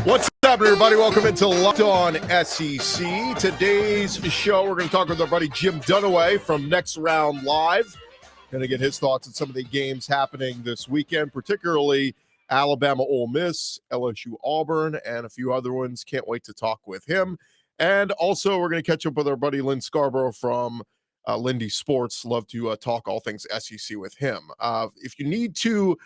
What's up, everybody? Welcome into Locked On SEC. Today's show, we're going to talk with our buddy Jim Dunaway from Next Round Live. Going to get his thoughts on some of the games happening this weekend, particularly Alabama, Ole Miss, LSU, Auburn, and a few other ones. Can't wait to talk with him. And also, we're going to catch up with our buddy Lyn Scarbrough from Lindy Sports. Love to talk all things SEC with him. If you need to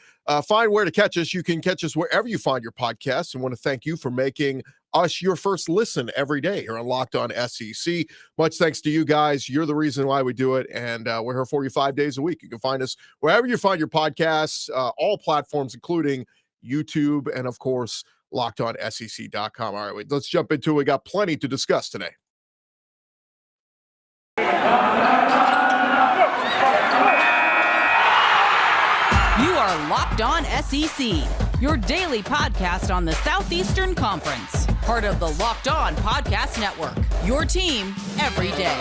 find where to catch us, you can catch us wherever you find your podcasts. And want to thank you for making us your first listen every day here on Locked On SEC. Much thanks to you guys. You're the reason why we do it, and we're here for you 5 days a week. You can find us wherever you find your podcasts, all platforms, including YouTube, and of course, LockedOnSEC.com. All right, let's jump into it. We got plenty to discuss today. You are Locked On SEC, your daily podcast on the Southeastern Conference. Part of the Locked On Podcast Network, your team every day.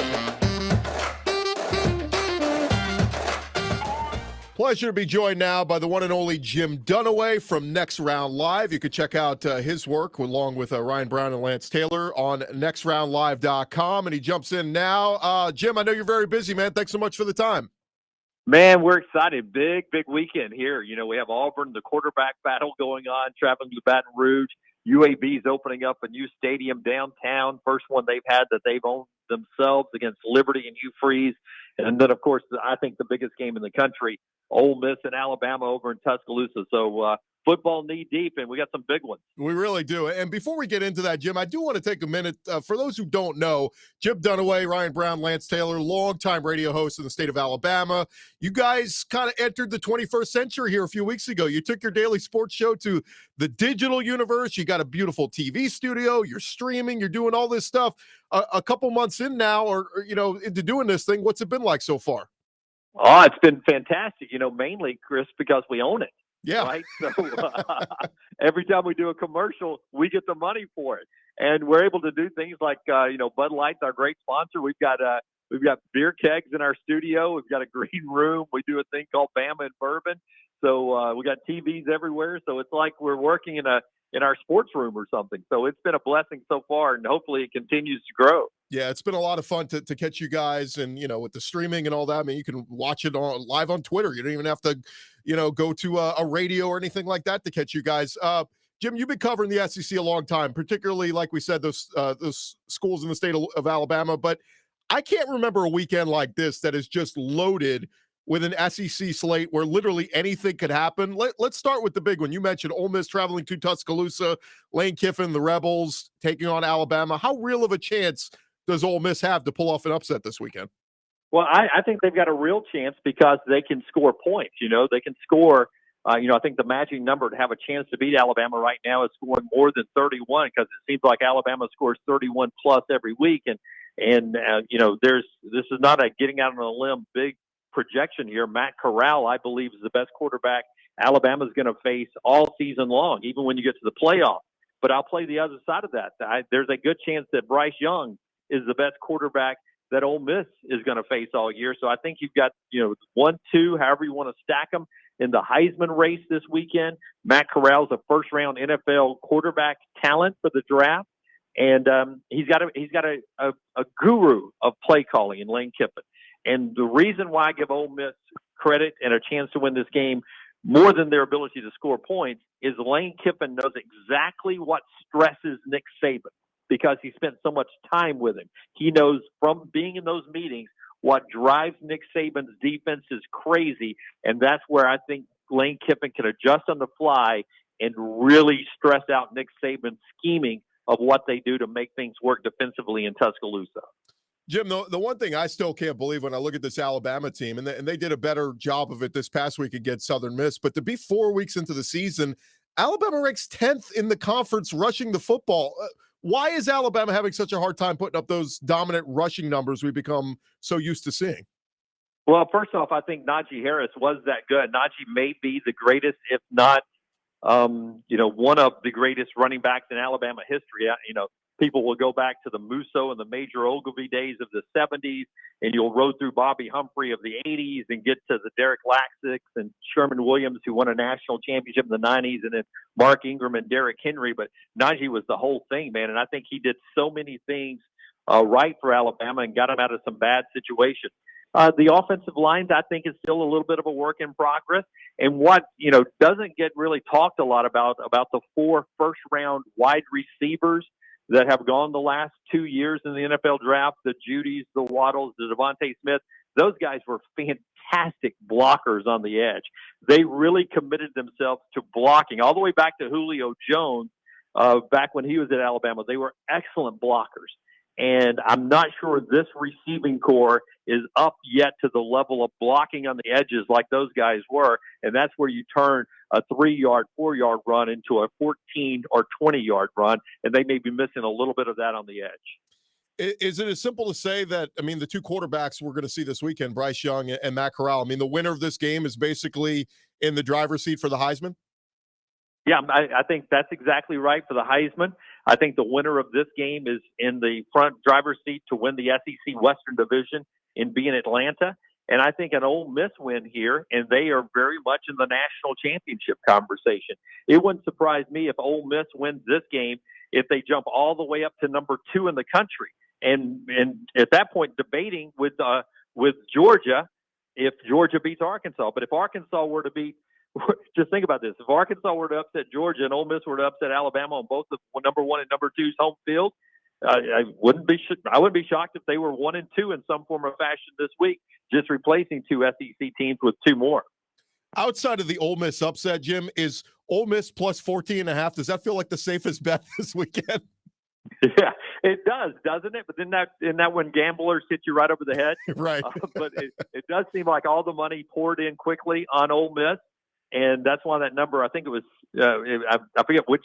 Pleasure to be joined now by the one and only Jim Dunaway from Next Round Live. You can check out his work along with Ryan Brown and Lance Taylor on nextroundlive.com. And he jumps in now. Jim, I know you're very busy, man. Thanks so much for the time. Man, we're excited. Big weekend here. You know, we have Auburn, the quarterback battle going on, traveling to Baton Rouge. UAB's opening up a new stadium downtown. First one they've had that they've owned themselves against Liberty and Hugh-Freeze. And then, of course, I think the biggest game in the country, Ole Miss and Alabama over in Tuscaloosa. So football knee-deep, and we got some big ones. We really do. And before we get into that, Jim, I do want to take a minute. For those who don't know, Jim Dunaway, Ryan Brown, Lance Taylor, longtime radio host in the state of Alabama. You guys kind of entered the 21st century here a few weeks ago. You took your daily sports show to the digital universe. You got a beautiful TV studio. You're streaming. You're doing all this stuff. A couple months in now, or into doing this thing, what's it been like so far? Oh, it's been fantastic. Mainly, Chris, because we own it. Yeah. Right. So every time we do a commercial, we get the money for it, and we're able to do things like Bud Light's our great sponsor. We've got beer kegs in our studio. We've got a green room. We do a thing called Bama and Bourbon. So we got TVs everywhere. So it's like we're working in our sports room or something. So it's been a blessing so far, and hopefully it continues to grow. Yeah, it's been a lot of fun to catch you guys, and with the streaming and all that. I mean, you can watch it live on Twitter. You don't even have to, go to a radio or anything like that to catch you guys. Jim, you've been covering the SEC a long time, particularly like we said, those schools in the state of Alabama. But I can't remember a weekend like this that is just loaded with an SEC slate where literally anything could happen. Let's start with the big one. You mentioned Ole Miss traveling to Tuscaloosa, Lane Kiffin, the Rebels taking on Alabama. How real of a chance does Ole Miss have to pull off an upset this weekend? Well, I think they've got a real chance because they can score points. They can score. I think the magic number to have a chance to beat Alabama right now is scoring more than 31, because it seems like Alabama scores 31 plus every week. And this is not a getting out on a limb big projection here. Matt Corral, I believe, is the best quarterback Alabama's going to face all season long, even when you get to the playoffs. But I'll play the other side of that. There's a good chance that Bryce Young is the best quarterback that Ole Miss is going to face all year. So I think you've got, 1, 2, however you want to stack them in the Heisman race this weekend. Matt Corral's a first-round NFL quarterback talent for the draft, and he's got a guru of play calling in Lane Kiffin. And the reason why I give Ole Miss credit and a chance to win this game more than their ability to score points is Lane Kiffin knows exactly what stresses Nick Saban, because he spent so much time with him. He knows from being in those meetings what drives Nick Saban's defense is crazy, and that's where I think Lane Kiffin can adjust on the fly and really stress out Nick Saban's scheming of what they do to make things work defensively in Tuscaloosa. Jim, the one thing I still can't believe when I look at this Alabama team, and they did a better job of it this past week against Southern Miss, but to be 4 weeks into the season, Alabama ranks 10th in the conference rushing the football. Why is Alabama having such a hard time putting up those dominant rushing numbers we've become so used to seeing? Well, first off, I think Najee Harris was that good. Najee may be the greatest, if not one of the greatest running backs in Alabama history. People will go back to the Musso and the Major Ogilvy days of the 70s, and you'll roll through Bobby Humphrey of the 80s and get to the Derek Laxix and Sherman Williams, who won a national championship in the 90s, and then Mark Ingram and Derrick Henry. But Najee was the whole thing, man, and I think he did so many things right for Alabama and got him out of some bad situations. The offensive lines, I think, is still a little bit of a work in progress. And what, doesn't get really talked a lot about the 4 first-round wide receivers that have gone the last 2 years in the NFL draft, the Judys, the Waddles, the Devontae Smith. Those guys were fantastic blockers on the edge. They really committed themselves to blocking all the way back to Julio Jones back when he was at Alabama. They were excellent blockers. And I'm not sure this receiving core is up yet to the level of blocking on the edges like those guys were. And that's where you turn a 3-yard, 4-yard run into a 14 or 20-yard run. And they may be missing a little bit of that on the edge. Is it as simple to say that, the two quarterbacks we're going to see this weekend, Bryce Young and Matt Corral, the winner of this game is basically in the driver's seat for the Heisman? Yeah, I think that's exactly right for the Heisman. I think the winner of this game is in the front driver's seat to win the SEC Western Division and be in Atlanta. And I think an Ole Miss win here, and they are very much in the national championship conversation. It wouldn't surprise me if Ole Miss wins this game if they jump all the way up to number 2 in the country. And at that point, debating with Georgia if Georgia beats Arkansas. But if Arkansas were to beat, just think about this. If Arkansas were to upset Georgia and Ole Miss were to upset Alabama on both the number 1 and number 2's home field, I wouldn't be shocked if they were 1 and 2 in some form or fashion this week, just replacing 2 SEC teams with 2 more. Outside of the Ole Miss upset, Jim, is Ole Miss plus 14.5? Does that feel like the safest bet this weekend? Yeah, it does, doesn't it? But then that when gamblers hit you right over the head, right? But it does seem like all the money poured in quickly on Ole Miss. And that's why that number, I think it was, I forget which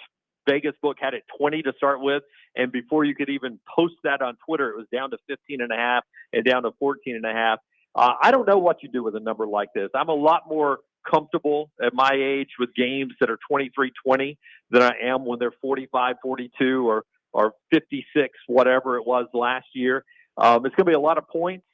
Vegas book had it 20 to start with. And before you could even post that on Twitter, it was down to 15.5 and down to 14.5. I don't know what you do with a number like this. I'm a lot more comfortable at my age with games that are 23-20 than I am when they're 45-42 or 56, whatever it was last year. It's going to be a lot of points.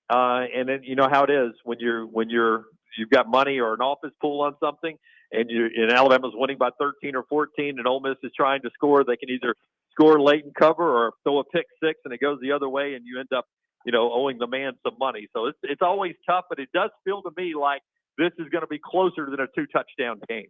And then you know how it is when you've got money or an office pool on something, and Alabama's winning by 13 or 14, and Ole Miss is trying to score. They can either score late and cover, or throw a pick six, and it goes the other way, and you end up, owing the man some money. So it's always tough, but it does feel to me like this is going to be closer than a 2-touchdown game.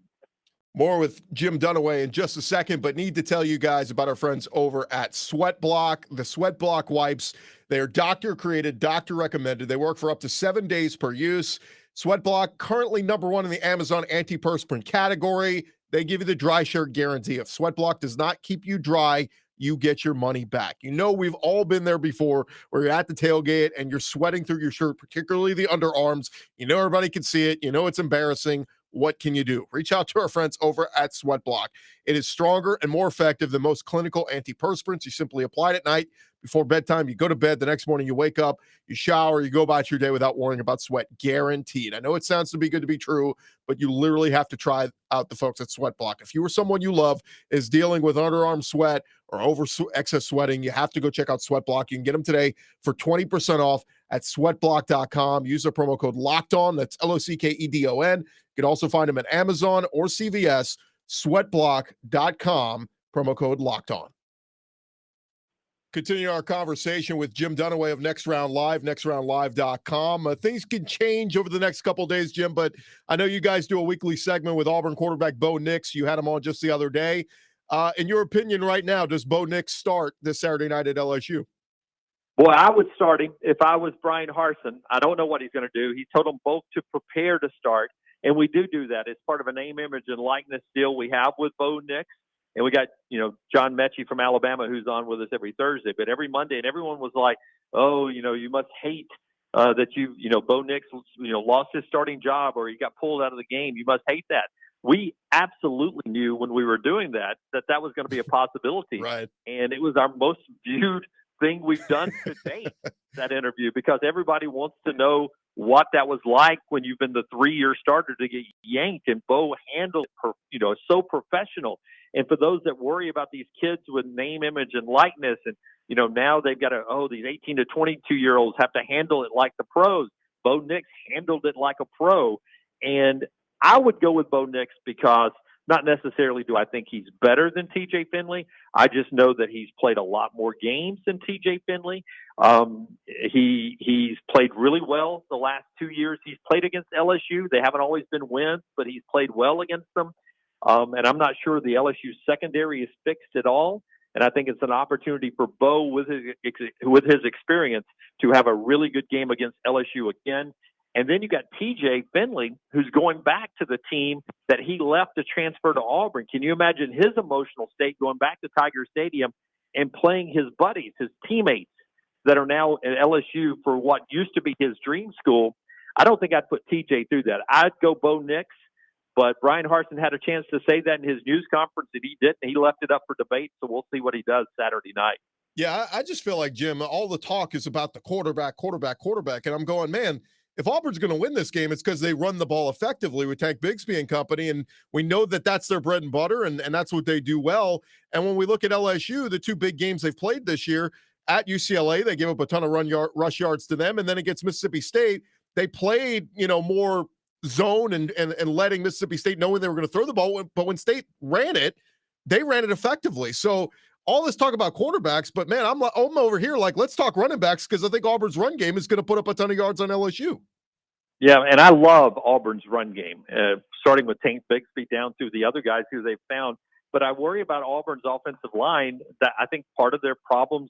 More with Jim Dunaway in just a second, but need to tell you guys about our friends over at SweatBlock. The SweatBlock wipes, they are doctor-created, doctor-recommended. They work for up to 7 days per use. SweatBlock, currently number 1 in the Amazon antiperspirant category. They give you the dry shirt guarantee. If SweatBlock does not keep you dry, you get your money back. We've all been there before, where you're at the tailgate and you're sweating through your shirt, particularly the underarms. Everybody can see it. It's embarrassing. What can you do? Reach out to our friends over at SweatBlock. It is stronger and more effective than most clinical antiperspirants. You simply apply it at night before bedtime. You go to bed. The next morning you wake up, you shower, you go about your day without worrying about sweat. Guaranteed. I know it sounds too good to be true, but you literally have to try out the folks at SweatBlock. If you or someone you love is dealing with underarm sweat or excess sweating, you have to go check out SweatBlock. You can get them today for 20% off at sweatblock.com. Use the promo code LOCKEDON. That's LOCKEDON. You can also find them at Amazon or CVS. Sweatblock.com, promo code LOCKEDON. Continue our conversation with Jim Dunaway of Next Round Live, nextroundlive.com. Things can change over the next couple of days, Jim, but I know you guys do a weekly segment with Auburn quarterback Bo Nix. You had him on just the other day. In your opinion right now, does Bo Nix start this Saturday night at LSU? Boy, I would start him if I was Brian Harsin. I don't know what he's going to do. He told them both to prepare to start, and we do that. It's part of a name, image, and likeness deal we have with Bo Nix. And we got, John Mechie from Alabama, who's on with us every Thursday, but every Monday, and everyone was like, oh, you must hate that Bo Nix, lost his starting job or he got pulled out of the game. You must hate that. We absolutely knew when we were doing that was going to be a possibility. Right. And it was our most viewed thing we've done to date, that interview, because everybody wants to know what that was like when you've been the 3-year starter to get yanked, and Bo handled it, so professional. And for those that worry about these kids with name, image, and likeness, and now they've got these 18 to 22-year-olds have to handle it like the pros. Bo Nix handled it like a pro, and I would go with Bo Nix because not necessarily do I think he's better than TJ Finley. I just know that he's played a lot more games than TJ Finley. He's played really well the last 2 years. He's played against LSU. They haven't always been wins, but he's played well against them. And I'm not sure the LSU secondary is fixed at all. And I think it's an opportunity for Bo with his experience to have a really good game against LSU again. And then you got TJ Finley, who's going back to the team that he left to transfer to Auburn. Can you imagine his emotional state going back to Tiger Stadium and playing his buddies, his teammates that are now at LSU for what used to be his dream school? I don't think I'd put TJ through that. I'd go Bo Nix, but Brian Harsin had a chance to say that in his news conference, and he didn't. He left it up for debate, so we'll see what he does Saturday night. Yeah, I just feel like, Jim, all the talk is about the quarterback, and I'm going, man, if Auburn's going to win this game, it's because they run the ball effectively with Tank Bigsby and company, and we know that that's their bread and butter, and that's what they do well. And when we look at LSU, the two big games they've played this year, at UCLA, they gave up a ton of rush yards to them, and then against Mississippi State, they played more zone and letting Mississippi State knowing they were going to throw the ball, but when State ran it, they ran it effectively. So all this talk about quarterbacks, but man, I'm over here like, let's talk running backs, because I think Auburn's run game is going to put up a ton of yards on LSU. Yeah, and I love Auburn's run game, starting with Tank Bigsby down through the other guys who they've found. But I worry about Auburn's offensive line. That I think part of their problems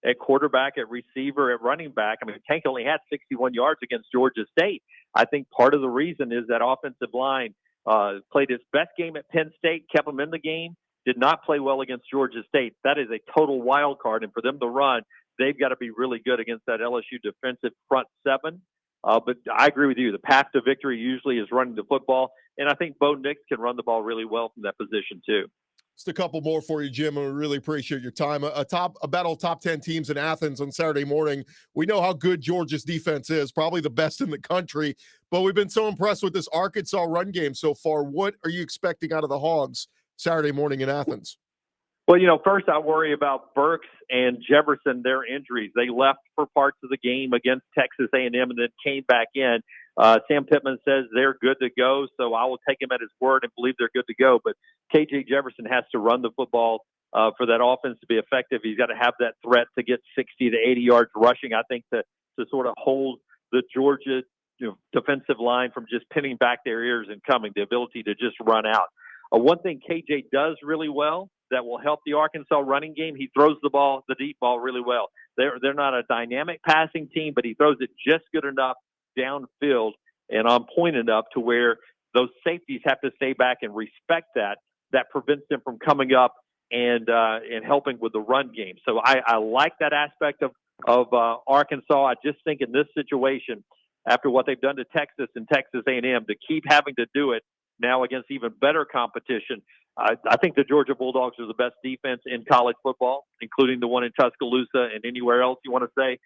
at quarterback, at receiver, at running back. I mean, Tank only had 61 yards against Georgia State. I think part of the reason is that offensive line played its best game at Penn State, kept them in the game, did not play well against Georgia State. That is a total wild card, and for them to run, they've got to be really good against that LSU defensive front seven. But I agree with you. The path to victory usually is running the football, and I think Bo Nix can run the ball really well from that position too. Just a couple more for you, Jim, and we really appreciate your time. A battle of top 10 teams in Athens on Saturday morning. We know how good Georgia's defense is, probably the best in the country, but we've been so impressed with this Arkansas run game so far. What are you expecting out of the Hogs Saturday morning in Athens? Well, first I worry about Burks and Jefferson, their injuries. They left for parts of the game against Texas A&M and then came back in. Sam Pittman says they're good to go, so I will take him at his word and believe they're good to go. But KJ Jefferson has to run the football for that offense to be effective. He's got to have that threat to get 60 to 80 yards rushing, I think, to sort of hold the Georgia defensive line from just pinning back their ears and coming, the ability to just run out. One thing KJ does really well that will help the Arkansas running game, he throws the ball, the deep ball, really well. They're not a dynamic passing team, but he throws it just good enough downfield and on point enough to where those safeties have to stay back and respect that. That prevents them from coming up and helping with the run game. So I like that aspect of Arkansas. I just think in this situation, after what they've done to Texas and Texas A&M, to keep having to do it now against even better competition, I think the Georgia Bulldogs are the best defense in college football, including the one in Tuscaloosa and anywhere else you want to say.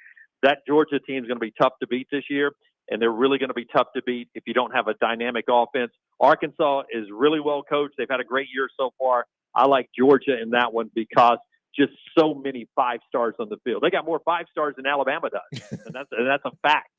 That Georgia team is going to be tough to beat this year, and they're really going to be tough to beat if you don't have a dynamic offense. Arkansas is really well coached. They've had a great year so far. I like Georgia in that one because just so many 5 stars on the field. They got more 5 stars than Alabama does, and that's a fact.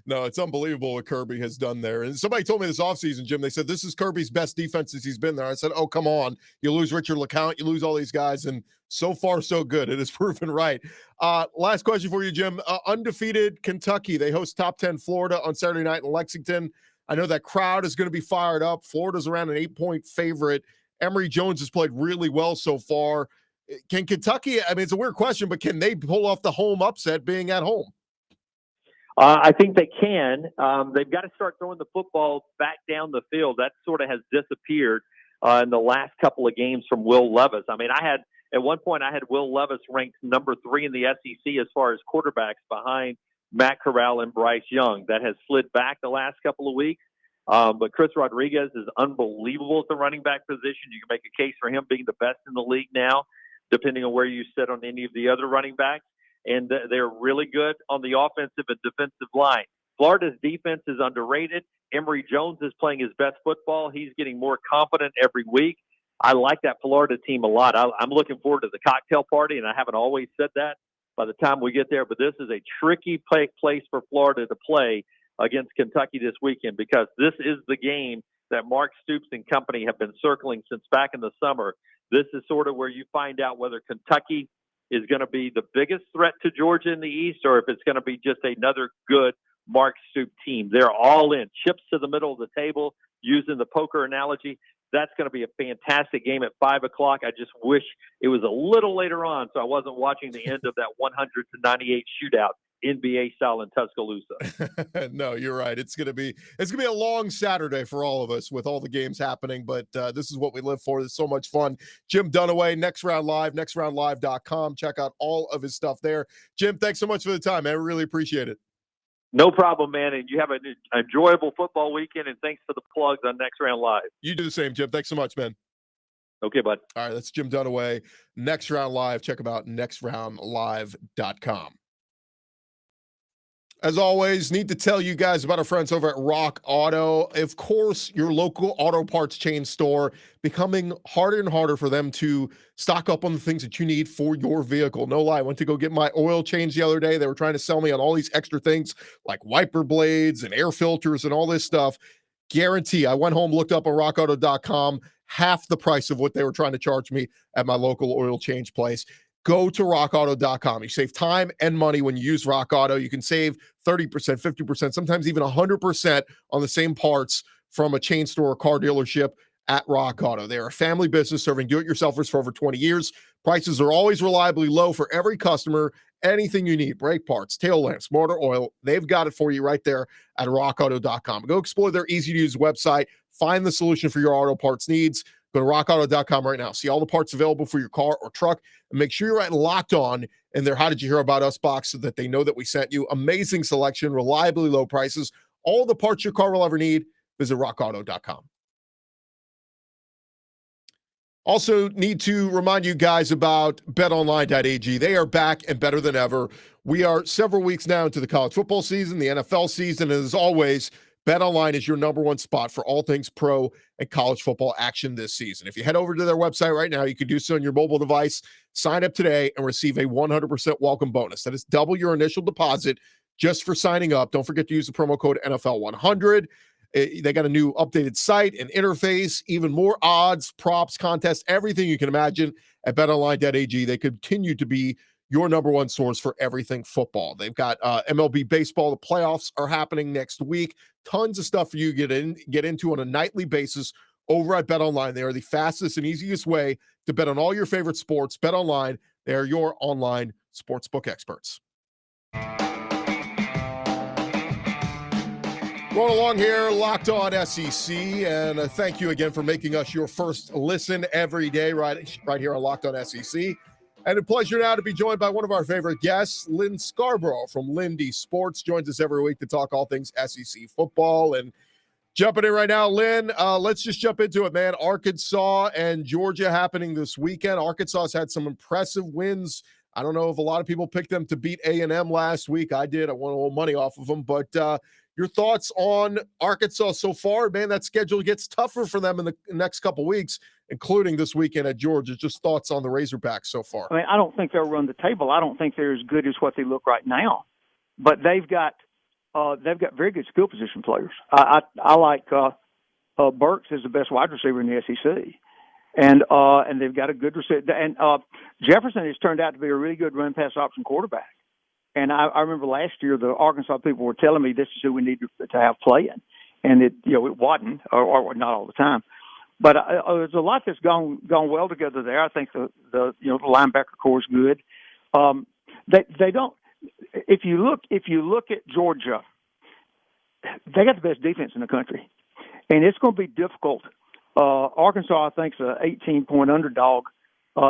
No, it's unbelievable what Kirby has done there. And somebody told me this offseason, Jim, they said, this is Kirby's best defense since he's been there. I said, oh, come on. You lose Richard LeCount, you lose all these guys, and so far, so good. It is proven right. Last question for you, Jim. Undefeated Kentucky. They host top 10 Florida on Saturday night in Lexington. I know that crowd is going to be fired up. Florida's around an 8-point favorite. Emory Jones has played really well so far. Can Kentucky, I mean, it's a weird question, but can they pull off the home upset being at home? I think they can. They've got to start throwing the football back down the field. That sort of has disappeared in the last couple of games from Will Levis. I mean, at one point I had Will Levis ranked number 3 in the SEC as far as quarterbacks behind Matt Corral and Bryce Young. That has slid back the last couple of weeks. But Chris Rodriguez is unbelievable at the running back position. You can make a case for him being the best in the league now. depending on where you sit on any of the other running backs. And they're really good on the offensive and defensive line. Florida's defense is underrated. Emory Jones is playing his best football. He's getting more confident every week. I like that Florida team a lot. I'm looking forward to the cocktail party, and I haven't always said that by the time we get there, but this is a tricky place for Florida to play against Kentucky this weekend, because this is the game that Mark Stoops and company have been circling since back in the summer. This is sort of where you find out whether Kentucky is going to be the biggest threat to Georgia in the East, or if it's going to be just another good Mark Stoops team. They're all in, chips to the middle of the table, using the poker analogy. That's going to be a fantastic game at 5 o'clock. I just wish it was a little later on, so I wasn't watching the end of that 100-98 shootout, NBA style in Tuscaloosa. No, you're right. It's gonna be a long Saturday for all of us with all the games happening, but this is what we live for. It's so much fun. Jim Dunaway, Next Round Live, nextroundlive.com. Check out all of his stuff there. Jim, thanks so much for the time, man. I really appreciate it. No problem, man. And you have an enjoyable football weekend, and thanks for the plugs on Next Round Live. You do the same, Jim. Thanks so much, man. Okay, bud. All right, that's Jim Dunaway, Next Round Live. Check him out, nextroundlive.com. As always, need to tell you guys about our friends over at Rock Auto. Of course, your local auto parts chain store, becoming harder and harder for them to stock up on the things that you need for your vehicle. No lie, I went to go get my oil change the other day. They were trying to sell me on all these extra things like wiper blades and air filters and all this stuff. Guarantee, I went home, looked up on rockauto.com, half the price of what they were trying to charge me at my local oil change place. Go to rockauto.com. You save time and money when you use Rock Auto. You can save 30%, 50%, sometimes even 100% on the same parts from a chain store or car dealership at Rock Auto. They're a family business serving do-it-yourselfers for over 20 years. Prices are always reliably low for every customer. Anything you need, brake parts, tail lamps, motor oil, they've got it for you right there at rockauto.com. Go explore their easy-to-use website. Find the solution for your auto parts needs. Go to rockauto.com right now. See all the parts available for your car or truck, and make sure you're at Locked On in their How Did You Hear About Us box so that they know that we sent you. Amazing selection, reliably low prices, all the parts your car will ever need. Visit rockauto.com. Also need to remind you guys about BetOnline.ag. They are back and better than ever. We are several weeks now into the college football season, the NFL season, and as always, BetOnline is your number one spot for all things pro and college football action this season. If you head over to their website right now, you can do so on your mobile device. Sign up today and receive a 100% welcome bonus. That is double your initial deposit just for signing up. Don't forget to use the promo code NFL100. They got a new updated site and interface, even more odds, props, contests, everything you can imagine at BetOnline.ag. They continue to be your number one source for everything football. They've got MLB baseball. The playoffs are happening next week. Tons of stuff for you to get into on a nightly basis over at BetOnline. They are the fastest and easiest way to bet on all your favorite sports. BetOnline, they are your online sportsbook experts. Rolling along here, Locked On SEC, and thank you again for making us your first listen every day right here on Locked On SEC. And a pleasure now to be joined by one of our favorite guests, Lyn Scarbrough from Lindy Sports, joins us every week to talk all things SEC football. And jumping in right now, Lyn, let's just jump into it, man. Arkansas and Georgia happening this weekend. Arkansas has had some impressive wins. I don't know if a lot of people picked them to beat A&M last week. I did. I won a little money off of them. But your thoughts on Arkansas so far? Man, that schedule gets tougher for them in the next couple weeks, including this weekend at Georgia. Just thoughts on the Razorbacks so far. I mean, I don't think they'll run the table. I don't think they're as good as what they look right now. But they've got very good skill position players. I like Burks is the best wide receiver in the SEC. And they've got a good receiver. And Jefferson has turned out to be a really good run-pass option quarterback. And I remember last year the Arkansas people were telling me this is who we need to have playing. And it wasn't, or not all the time. But there's a lot that's gone well together there. I think the linebacker core is good. They don't. If you look at Georgia, they got the best defense in the country, and it's going to be difficult. Arkansas, I think, is an 18-point underdog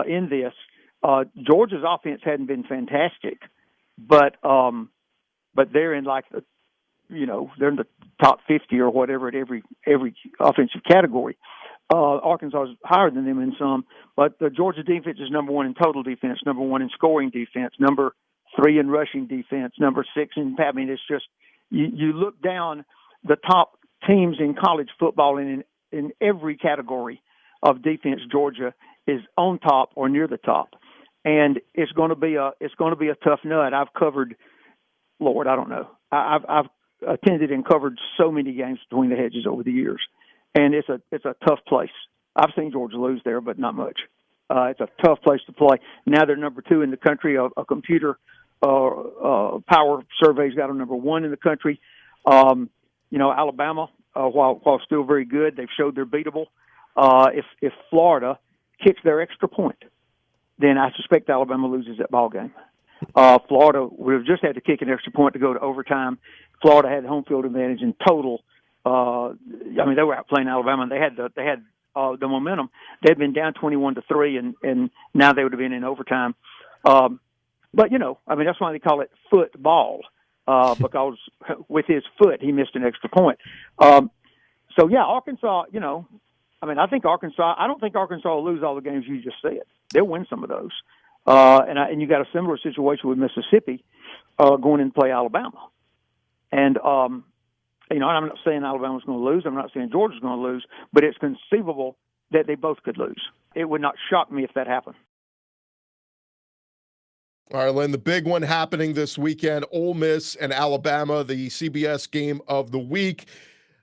in this. Georgia's offense hadn't been fantastic, but they're in like they're in the top 50 or whatever at every offensive category. Arkansas is higher than them in some, but the Georgia defense is number 1 in total defense, number 1 in scoring defense, number 3 in rushing defense, number 6 in I mean, it's just you look down the top teams in college football and in every category of defense, Georgia is on top or near the top, and it's going to be a tough nut. I've covered, Lord, I don't know, I've attended and covered so many games between the hedges over the years, and it's a tough place. I've seen Georgia lose there, but not much. It's a tough place to play. Now they're number 2 in the country. A computer power survey's got them number 1 in the country. Alabama, while still very good, they've showed they're beatable. If Florida kicks their extra point, then I suspect Alabama loses that ball game. Florida would have just had to kick an extra point to go to overtime. Florida had home field advantage in total. They were out playing Alabama, and they had the momentum. They'd been down 21-3, and now they would have been in overtime. But that's why they call it football, because with his foot he missed an extra point. Arkansas. I think Arkansas. I don't think Arkansas will lose all the games you just said. They'll win some of those. And you got a similar situation with Mississippi going in to play Alabama. And I'm not saying Alabama's going to lose. I'm not saying Georgia's going to lose. But it's conceivable that they both could lose. It would not shock me if that happened. All right, Lyn, the big one happening this weekend, Ole Miss and Alabama, the CBS game of the week.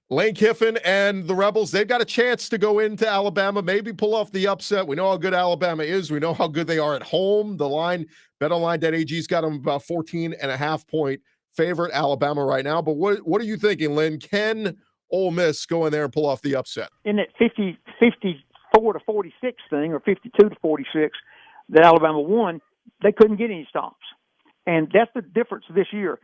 Lane Kiffin and the Rebels, they've got a chance to go into Alabama, maybe pull off the upset. We know how good Alabama is. We know how good they are at home. The line, BetOnline.ag's got them about 14.5-point favorite, Alabama right now. But what are you thinking, Lynn? Can Ole Miss go in there and pull off the upset? In that 54-46 thing, or 52-46 that Alabama won, they couldn't get any stops. And that's the difference this year.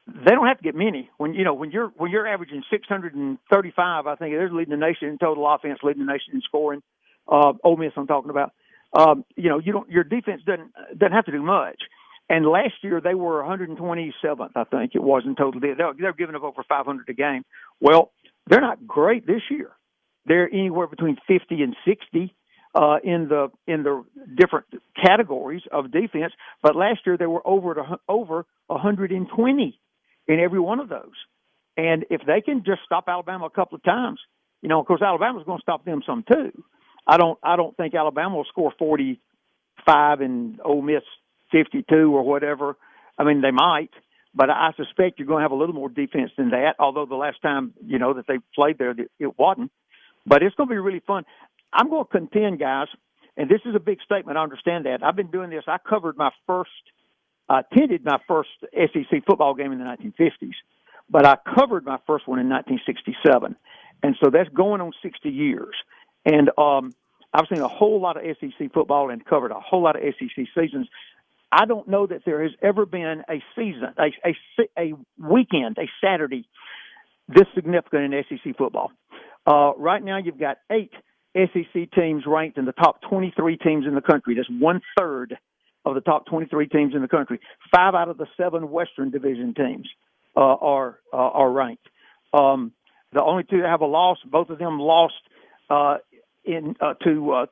They don't have to get many. When you're averaging 635, I think they're leading the nation in total offense, leading the nation in scoring. Ole Miss, I'm talking about. Your defense doesn't have to do much. And last year they were 127th, I think it was in total. They're giving up over 500 a game. Well, they're not great this year. They're anywhere between 50 and 60 in the different categories of defense. But last year they were over 120 in every one of those. And if they can just stop Alabama a couple of times, of course Alabama's going to stop them some too. I don't think Alabama will score 45 and Ole Miss 52 or whatever. I mean, they might, but I suspect you're going to have a little more defense than that, although the last time, that they played there, it wasn't. But it's going to be really fun. I'm going to contend, guys, and this is a big statement. I understand that. I've been doing this. I attended my first SEC football game in the 1950s, but I covered my first one in 1967. And so that's going on 60 years. And I've seen a whole lot of SEC football and covered a whole lot of SEC seasons. I don't know that there has ever been a season, a weekend, a Saturday this significant in SEC football. Right now you've got 8 SEC teams ranked in the top 23 teams in the country. That's 1/3 of the top 23 teams in the country. 5 out of the 7 Western Division teams are ranked. The only 2 that have a loss, both of them lost to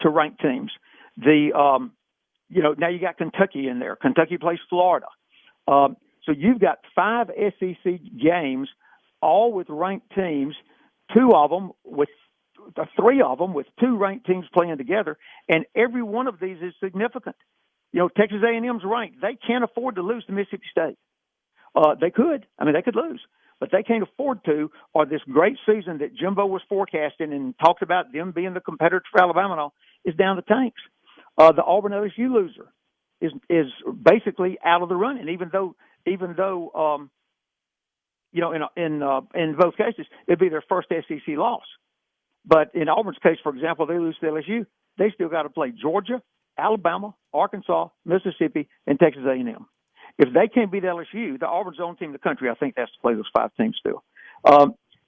ranked teams. Now you got Kentucky in there. Kentucky plays Florida. So you've got 5 SEC games, all with ranked teams. 3 of them with 2 ranked teams playing together, and every one of these is significant. Texas A&M's ranked. They can't afford to lose to Mississippi State. They could. They could lose, but they can't afford to, or this great season that Jimbo was forecasting and talked about them being the competitor for Alabama and all is down the tanks. The Auburn LSU loser is basically out of the running, even though in both cases it'd be their first SEC loss. But in Auburn's case, for example, they lose to LSU. They still got to play Georgia, Alabama, Arkansas, Mississippi, and Texas A&M. If they can't beat LSU, the Auburn's the only team in the country, I think, has to play those 5 teams still.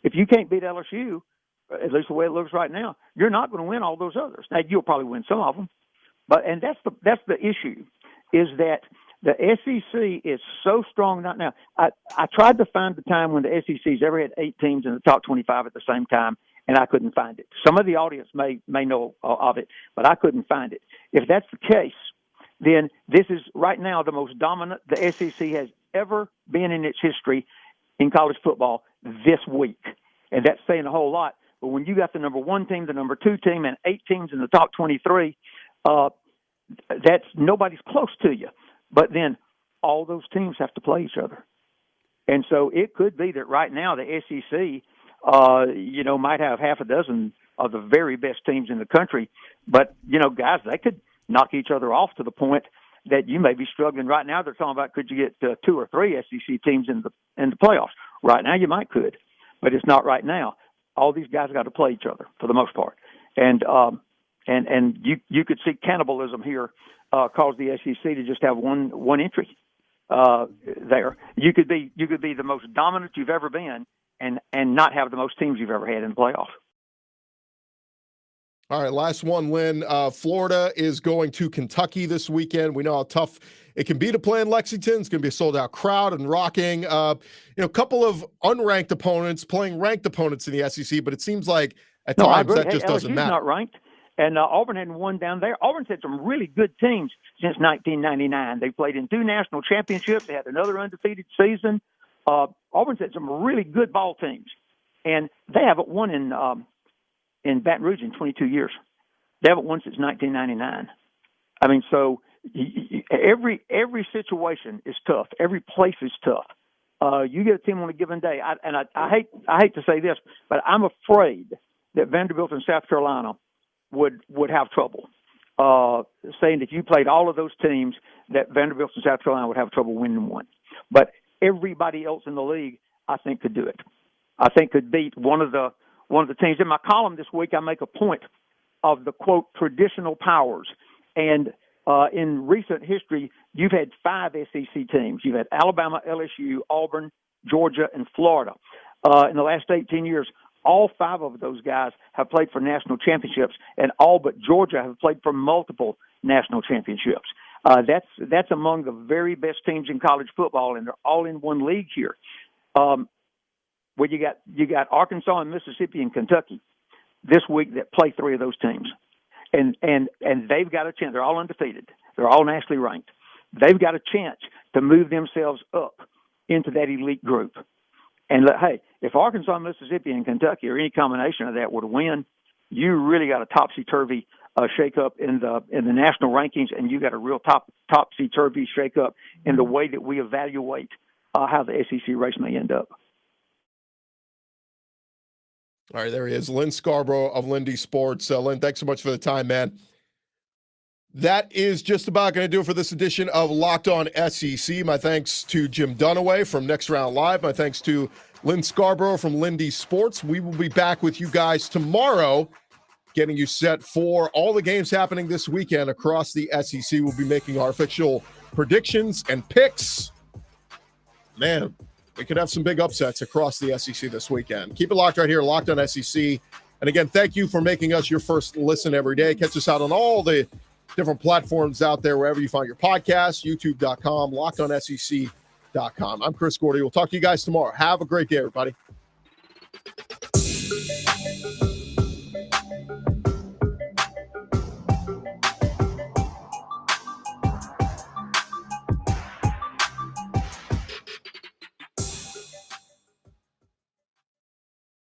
If you can't beat LSU, at least the way it looks right now, you're not going to win all those others. Now, you'll probably win some of them. And that's the issue, is that the SEC is so strong right now. I tried to find the time when the SEC's ever had 8 teams in the top 25 at the same time, and I couldn't find it. Some of the audience may know of it, but I couldn't find it. If that's the case, then this is right now the most dominant the SEC has ever been in its history in college football this week. And that's saying a whole lot. But when you got the number 1 team, the number 2 team, and 8 teams in the top 23, that's nobody's close to you. But then all those teams have to play each other. And so it could be that right now the SEC, might have half a dozen of the very best teams in the country. But, guys, they could knock each other off to the point that you may be struggling right now. They're talking about could you get 2 or 3 SEC teams in the playoffs. Right now you might could, but it's not right now. All these guys got to play each other for the most part. And you could see cannibalism here cause the SEC to just have one entry there. You could be the most dominant you've ever been and not have the most teams you've ever had in the playoffs. All right, last one, Lyn. Florida is going to Kentucky this weekend. We know how tough it can be to play in Lexington. It's going to be a sold-out crowd and rocking. A couple of unranked opponents playing ranked opponents in the SEC, but it seems like at times that just doesn't matter. Not ranked, and Auburn hadn't won down there. Auburn's had some really good teams since 1999. They played in 2 national championships. They had another undefeated season. Auburn's had some really good ball teams, and they haven't won in Baton Rouge in 22 years. They haven't won since 1999. I mean, so every situation is tough. Every place is tough. You get a team on a given day, I hate to say this, but I'm afraid that Vanderbilt and South Carolina would have trouble. Saying that you played all of those teams, that Vanderbilt and South Carolina would have trouble winning one. But everybody else in the league, I think, could do it. I think could beat one of the teams. In my column this week, I make a point of the, quote, traditional powers. And in recent history, you've had 5 SEC teams. You've had Alabama, LSU, Auburn, Georgia, and Florida. In the last 18 years, all 5 of those guys have played for national championships, and all but Georgia have played for multiple national championships. That's among the very best teams in college football, and they're all in one league here. Well, you got Arkansas and Mississippi and Kentucky this week that play 3 of those teams, and they've got a chance. They're all undefeated. They're all nationally ranked. They've got a chance to move themselves up into that elite group. And hey, if Arkansas, Mississippi, and Kentucky or any combination of that were to win, you really got a topsy-turvy shakeup in the national rankings, and you got a real topsy-turvy shakeup in the way that we evaluate how the SEC race may end up. All right, there he is, Lyn Scarbrough of Lindy Sports. Lyn, thanks so much for the time, man. That is just about going to do it for this edition of Locked On SEC. My thanks to Jim Dunaway from Next Round Live. My thanks to Lyn Scarbrough from Lindy Sports. We will be back with you guys tomorrow, getting you set for all the games happening this weekend across the SEC. We'll be making our official predictions and picks. Man, we could have some big upsets across the SEC this weekend. Keep it locked right here, Locked On SEC. And again, thank you for making us your first listen every day. Catch us out on all the different platforms out there, wherever you find your podcasts, youtube.com, lockedonsec.com. I'm Chris Gordy. We'll talk to you guys tomorrow. Have a great day, everybody.